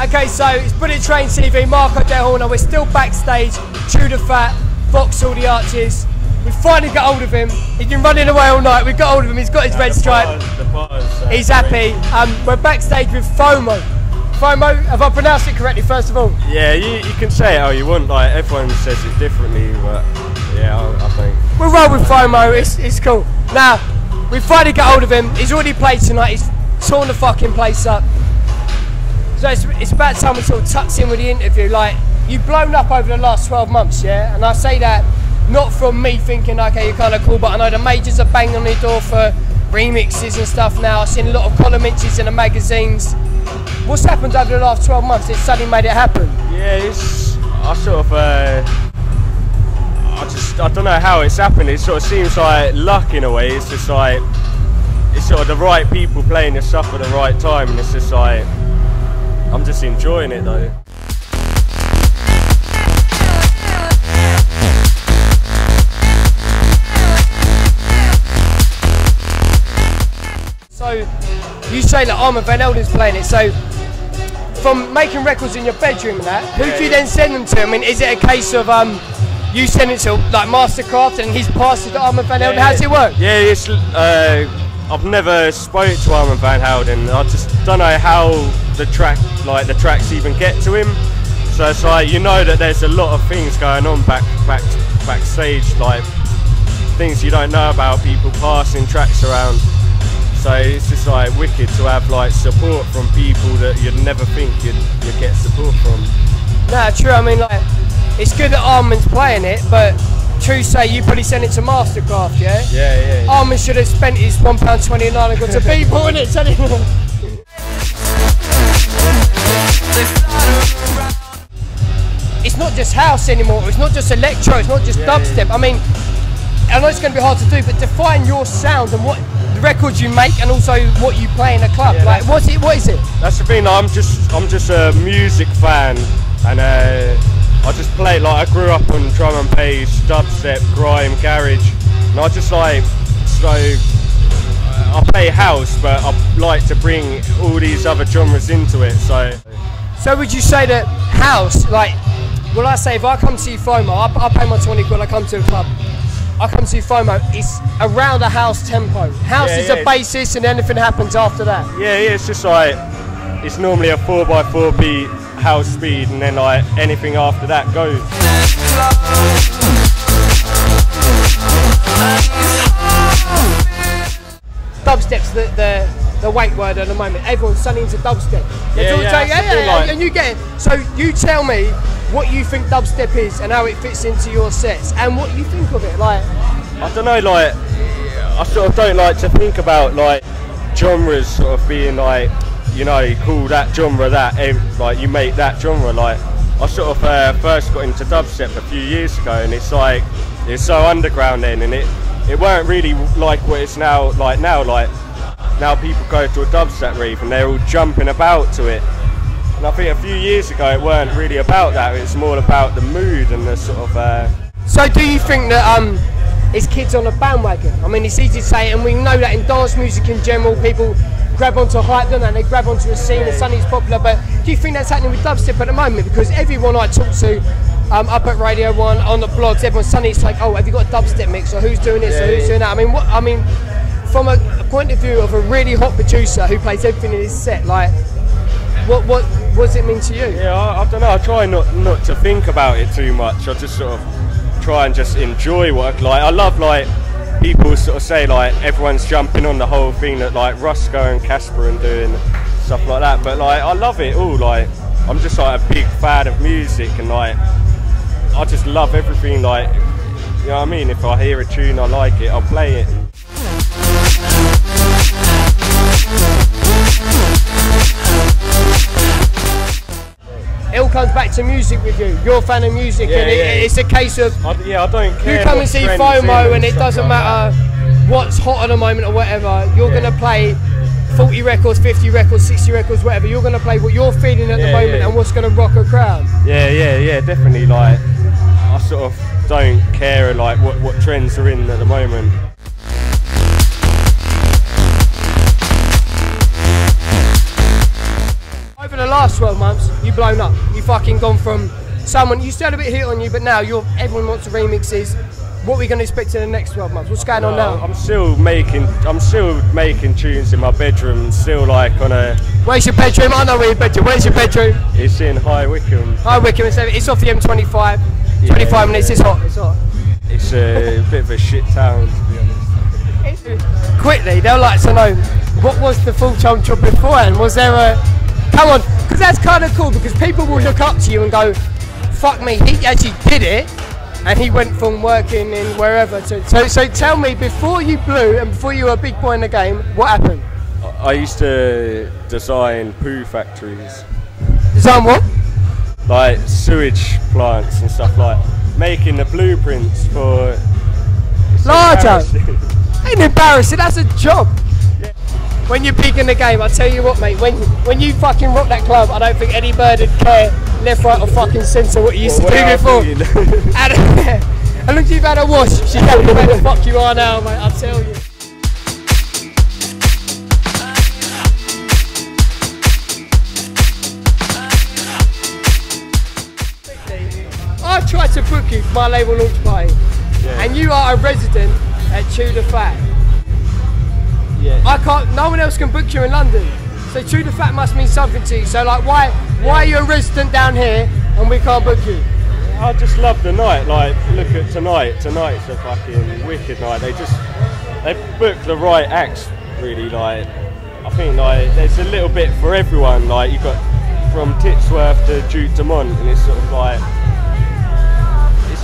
Right, okay, so it's Bullet Train TV, Marco De Horner. We're still backstage, Chew the Fat, Vauxhall the Arches. We finally got hold of him. He's been running away all night. We've got hold of him. He's got his red stripe. He's happy. We're backstage with Foamo. Foamo, have I pronounced it correctly first of all? Yeah, you can say it how you want. Like everyone says it differently, but yeah, I think we'll roll with Foamo. It's cool. Now we finally got hold of him. He's already played tonight. He's torn the fucking place up. So it's about time we sort of tucks in with the interview. Like, you've blown up over the last 12 months, yeah? And I say that not from me thinking, okay, you're kind of cool, but I know the majors are banging on the door for remixes and stuff now. I've seen a lot of column inches in the magazines. What's happened over the last 12 months? It's suddenly made it happen. Yeah, I don't know how it's happened. It sort of seems like luck in a way. It's just like, it's sort of the right people playing your stuff at the right time, and it's just like, I'm just enjoying it though. So, you say that Armand Van Helden's playing it, so from making records in your bedroom and that, who do you then send them to? I mean, is it a case of you send it to like Mastercraft and he's passed it to Armand Van Helden? How does it work? Yeah, it's, I've never spoke to Armand Van Helden. I just don't know how the tracks even get to him. So it's like, you know that there's a lot of things going on backstage, like things you don't know about, people passing tracks around. So it's just like wicked to have like support from people that you'd never think you'd get support from. Nah, true. I mean, like, it's good that Armand's playing it, but true say you probably sent it to Mastercraft, yeah? Yeah. Armand should have spent his £1.29 and got to people, innit? It's not just house anymore, it's not just electro, it's not just dubstep. I mean, I know it's going to be hard to do, but define your sound and what the records you make and also what you play in a club. Yeah, like, what is it? That's the thing, I'm just a music fan, and I just play, like, I grew up on drum and bass, dubstep, grime, garage, and I just like, so I play house, but I like to bring all these other genres into it, so. So would you say that house, like, well, I say if I come to see Foamo, I pay my 20 quid, I come to the club, I come to see Foamo, it's around a house tempo. House is a basis and anything happens after that. Yeah, it's just like, it's normally a 4x4 beat, house speed, and then like anything after that goes. Dubstep's the weight word at the moment. Everyone's suddenly into dubstep. And you get it. So you tell me what you think dubstep is and how it fits into your sets and what you think of it. Like, I don't know, like, I sort of don't like to think about like genres sort of being like, you know, you call that genre that, like you make that genre. Like, I sort of first got into dubstep a few years ago, and it's like, it's so underground then, and it weren't really like what it's now. Like now people go to a dubstep rave and they're all jumping about to it. And I think a few years ago it weren't really about that. It's more about the mood and the sort of. So do you think that it's kids on a bandwagon? I mean, it's easy to say, and we know that in dance music in general, people grab onto a hype, don't they? And they grab onto a scene and suddenly it's popular. But do you think that's happening with dubstep at the moment? Because everyone I talk to up at Radio 1, on the blogs, everyone's suddenly it's like, oh, have you got a dubstep mix, or who's doing this, or who's doing that? I mean, from a point of view of a really hot producer who plays everything in his set, like, what does it mean to you? Yeah, I don't know. I try not to think about it too much. I just sort of try and just enjoy what I love, like, people sort of say like everyone's jumping on the whole thing that like Rusko and Casper and doing stuff like that, but like I love it all. Like, I'm just like a big fan of music, and like I just love everything. Like, you know what I mean? If I hear a tune I like it, I'll play it. It all comes back to music with you. You're a fan of music, and it's a case of I don't care. You come and see Foamo, and it doesn't matter what's hot at the moment or whatever. You're going to play 40 records, 50 records, 60 records, whatever. You're going to play what you're feeling at the moment and what's going to rock a crowd. Yeah, definitely. Like, I sort of don't care like what trends are in at the moment. Over the last last 12 months, you blown up. You fucking gone from someone, you still had a bit of hit on you, but now everyone wants remixes. What are we going to expect in the next 12 months? What's going on now? I'm still making tunes in my bedroom, still like on a... Where's your bedroom? I know where your bedroom. Where's your bedroom? It's in High Wycombe. High Wycombe, it's off the M25. 25 minutes, it's hot, it's hot. It's a bit of a shit town, to be honest. Quickly, they'll like to know, what was the full-time job beforehand? Was there a... Come on, because that's kind of cool, because people will look up to you and go, fuck me, he actually did it, and he went from working in wherever to... So tell me, before you blew and before you were a big boy in the game, what happened? I used to design poo factories. Design what? Like sewage plants and stuff, like making the blueprints for... Larger! Ain't embarrassing, that's a job. Yeah. When you're big in the game, I tell you what, mate, when you fucking rock that club, I don't think any bird would care left, right or fucking centre what you used to do before. And look, you've had a wash, she's telling you where the fuck you are now, mate, I tell you. I tried to book you for my label launch party, and you are a resident at Chew the Fat. Yeah. I can't. No one else can book you in London. So Chew the Fat must mean something to you. So like, why are you a resident down here and we can't book you? I just love the night. Like, look at tonight. Tonight's a fucking wicked night. They book the right acts. Really, like, I think like there's a little bit for everyone. Like, you got from Titsworth to Duke Dumont, and it's sort of like.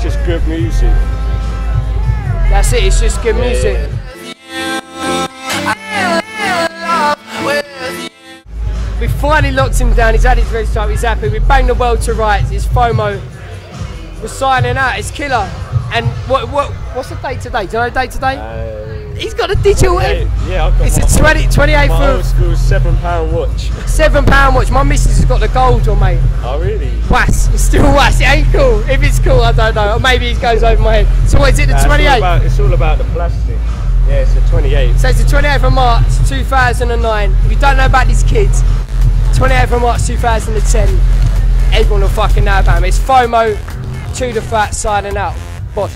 Just good music. That's it, it's just good music. We finally locked him down, he's had his rest time, he's happy. We banged the world to rights, it's Foamo. We're signing out, it's killer. And what's the date today? Do you know the date today? He's got a digital yeah, I've got it's a 28th my old school £7 watch. £7 watch. My missus has got the gold one, mate. Oh really? Was. It's still was. It ain't cool. If it's cool, I don't know. Or maybe it goes over my head. So what is it, the 28th? It's all about the plastic. Yeah, it's the 28th. So it's the 28th of March 2009. If you don't know about these kids, 28th of March 2010, everyone will fucking know about him. It's Foamo, Chew the Fat, signing out. Boss.